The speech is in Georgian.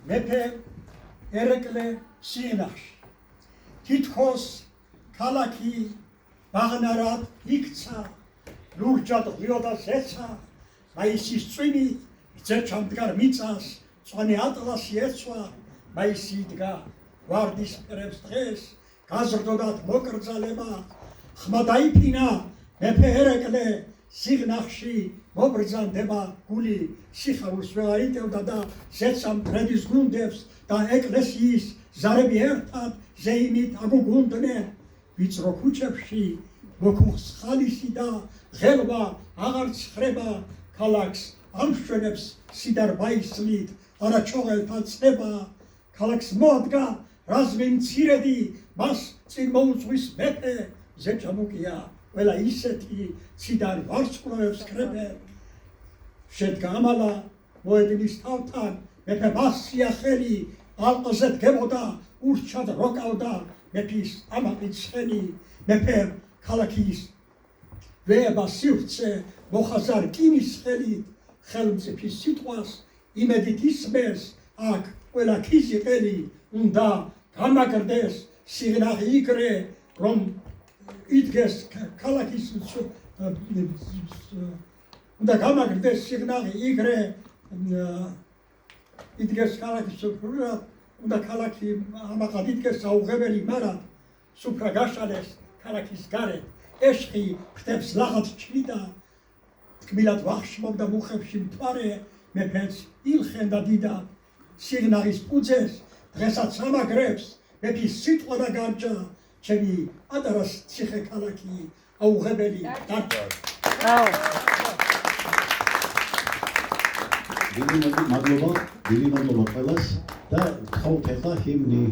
მეფე ერეკლე სიენახში თითქოს ქალაქი ბაღნარად იქცა, ლურჯად ღვიოდა ზეცა, მაისის წვიმით ძეჩა მდგარ მიწას, წვანი ატლასი ეცვა, მაისი იდგა ვარდის ფერებს დღეს, გაზრდოდათ მოკრძალება, ხმა დაიფინა მეფე ერეკლე სიღნაღში მობრძანდება გული, სიხარულს ვეღარ იტევდა და ზეცამ მტრედის გუნდებს და ეკლესიის ზარები ერთად ზეიმით აგუგუნდნენ, ვიწრო ქუჩებში მოქუხს ხალისი და ღელვა აღარ ცხრება, ქალაქს ამშვენებს სიდარ ბაისლით, არა ჩოღელთა წება, ქალაქს მოადგა რაზმი მცირედი, მას წინ მოუწვის მეფე, ზეჭამუკია ყველა ისეთი ციდან ვარსკვლავებს კრებენ. შედგა ამალა მოედნის თავთან, მეფე მასია ხელი, ალყზე დგებოდა, ურჩად როკავდა მეფის ამაყით ცხენი, მეფემ ქალაქის ვეება სივრცე მოხაზარ რკინის ხელით, ხელმწიფის სიტყვას იმედით ისმეს, აქ ყველა ქიზი ყელი უნდა გამაგრდეს სიღნაღი იგრე, რომ იდგეს ქალაქის უნდა გამაგრდეს სიღნაღი იგრე, იდგეს ქალაქის სუფრად, უნდა ქალაქი ამაყად იდგეს საუღებელი მარად, სუფრა გაშალეს ქალაქის გარეთ, ეშხი ფრთებს ლაღად ჩნიდა, თკბილად ვახშმობდა მუხებში მთვარე, მეფეც ილხენდა დიდად, სიღნაღის პუძეს დღესაც ამაგრებს, მეფის სიტყვა და გარჯა, ჩემი ატარას ციხე ქალაქი აუღებელი დარჩა. დიდი მადლობა ყველას და გთხოვთ ახლა ჰიმნი